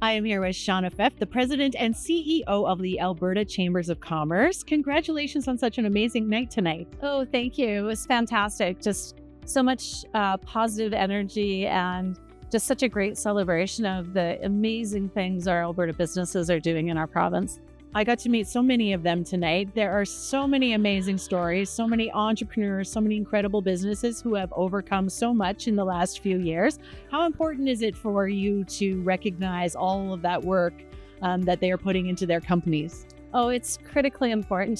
I am here with Shauna Feth, the president and CEO of the Alberta Chambers of Commerce. Congratulations on such an amazing night tonight. Oh, thank you. It was fantastic. Just so much positive energy and just such a great celebration of the amazing things our Alberta businesses are doing in our province. I got to meet so many of them tonight. There are so many amazing stories, so many entrepreneurs, so many incredible businesses who have overcome so much in the last few years. How important is it for you to recognize all of that work that they are putting into their companies? Oh, it's critically important.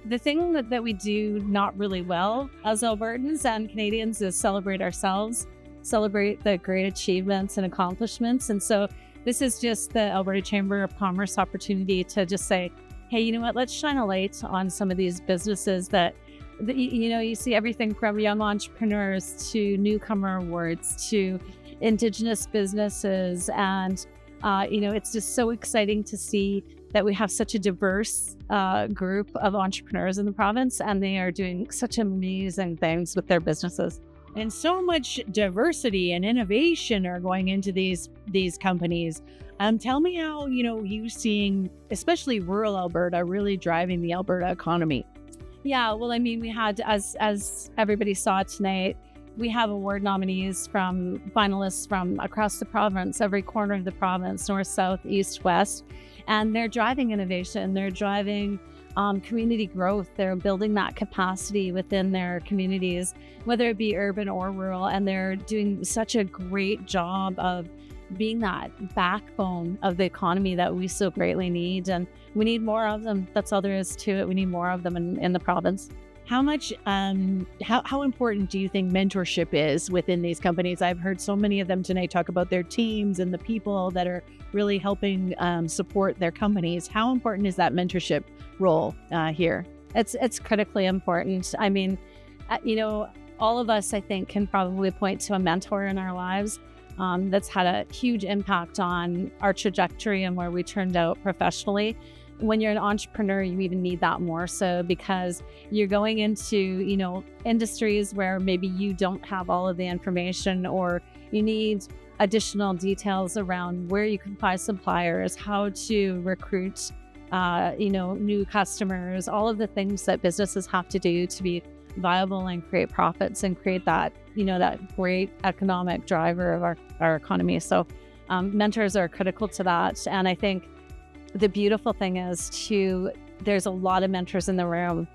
The thing that we do not really well as Albertans and Canadians is celebrate ourselves, celebrate the great achievements and accomplishments. And so this is just the Alberta Chamber of Commerce opportunity to just say, hey, you know what, let's shine a light on some of these businesses that you see everything from young entrepreneurs to newcomer awards to Indigenous businesses. And, it's just so exciting to see that we have such a diverse group of entrepreneurs in the province, and they are doing such amazing things with their businesses. And so much diversity and innovation are going into these companies. Tell me how, you seeing, especially rural Alberta, really driving the Alberta economy. Yeah, well, we had, as everybody saw tonight, we have award nominees from finalists from across the province, every corner of the province, north, south, east, west, and they're driving innovation. They're driving community growth. They're building that capacity within their communities, whether it be urban or rural, and they're doing such a great job of being that backbone of the economy that we so greatly need. And we need more of them. That's all there is to it. We need more of them in the province. How much, how important do you think mentorship is within these companies? I've heard so many of them tonight talk about their teams and the people that are really helping support their companies. How important is that mentorship role here? It's critically important. All of us, I think, can probably point to a mentor in our lives that's had a huge impact on our trajectory and where we turned out professionally. When you're an entrepreneur, you even need that more so, because you're going into, industries where maybe you don't have all of the information, or you need additional details around where you can find suppliers, how to recruit, new customers, all of the things that businesses have to do to be viable and create profits and create that, that great economic driver of our economy. So mentors are critical to that. And I think the beautiful thing is there's a lot of mentors in the room.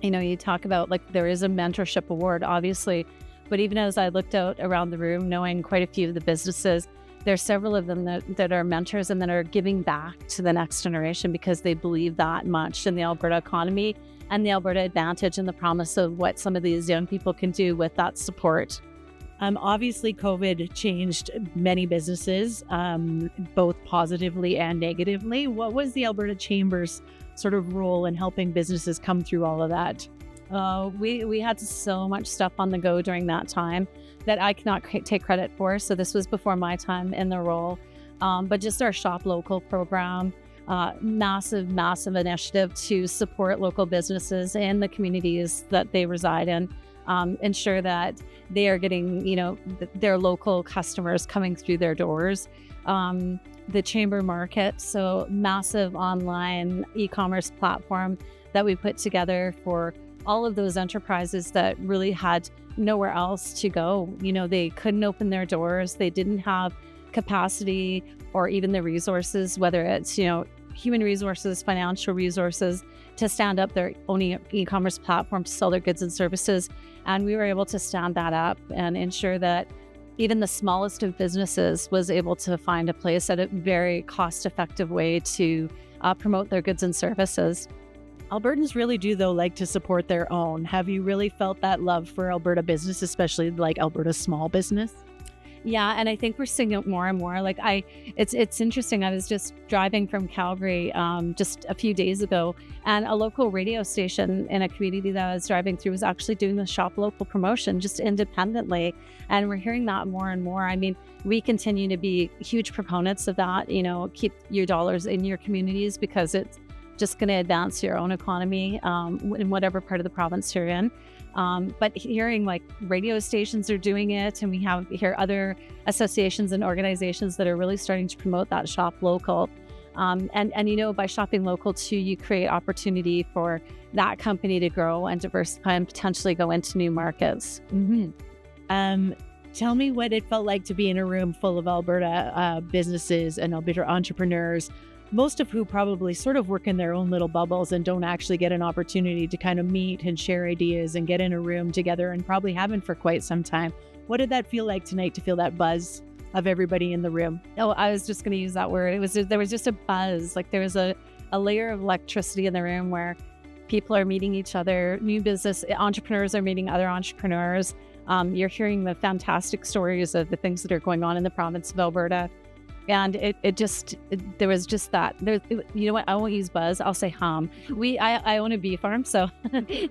You talk about there is a mentorship award, obviously, but even as I looked out around the room, knowing quite a few of the businesses, there's several of them that are mentors and that are giving back to the next generation because they believe that much in the Alberta economy and the Alberta advantage and the promise of what some of these young people can do with that support. Obviously, COVID changed many businesses, both positively and negatively. What was the Alberta Chamber's sort of role in helping businesses come through all of that? We had so much stuff on the go during that time that I cannot take credit for. So this was before my time in the role. But just our Shop Local program, massive initiative to support local businesses in the communities that they reside in. Ensure that they are getting, their local customers coming through their doors. The Chamber Market, so massive online e-commerce platform that we put together for all of those enterprises that really had nowhere else to go. They couldn't open their doors. They didn't have capacity or even the resources, whether it's, human resources, financial resources, to stand up their own e-commerce platform to sell their goods and services. And we were able to stand that up and ensure that even the smallest of businesses was able to find a place at a very cost-effective way to promote their goods and services. Albertans really do, though, like to support their own. Have you really felt that love for Alberta business, especially Alberta small business? Yeah, and I think we're seeing it more and more. It's interesting. I was just driving from Calgary just a few days ago, and a local radio station in a community that I was driving through was actually doing the Shop Local promotion just independently, and we're hearing that more and more. We continue to be huge proponents of that. Keep your dollars in your communities because it's just going to advance your own economy in whatever part of the province you're in. But hearing like radio stations are doing it, and we hear other associations and organizations that are really starting to promote that shop local. And you know, by shopping local too, you create opportunity for that company to grow and diversify and potentially go into new markets. Tell me what it felt like to be in a room full of Alberta businesses and Alberta entrepreneurs, most of who probably sort of work in their own little bubbles and don't actually get an opportunity to kind of meet and share ideas and get in a room together, and probably haven't for quite some time. What did that feel like tonight, to feel that buzz of everybody in the room? Oh, I was just going to use that word. There was just a buzz. Like there was a layer of electricity in the room where people are meeting each other. New business entrepreneurs are meeting other entrepreneurs. You're hearing the fantastic stories of the things that are going on in the province of Alberta. And there was just that. You know what? I won't use buzz. I'll say hum. I own a bee farm, so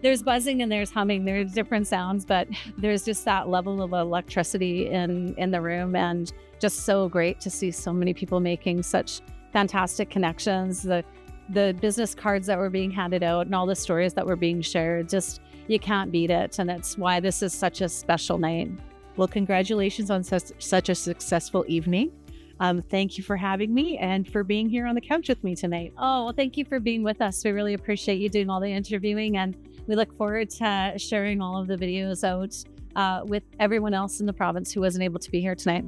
there's buzzing and there's humming. There's different sounds, but there's just that level of electricity in the room, and just so great to see so many people making such fantastic connections. The business cards that were being handed out and all the stories that were being shared, just you can't beat it, and that's why this is such a special night. Well, congratulations on such a successful evening. Thank you for having me and for being here on the couch with me tonight. Oh, well, thank you for being with us. We really appreciate you doing all the interviewing, and we look forward to sharing all of the videos out with everyone else in the province who wasn't able to be here tonight.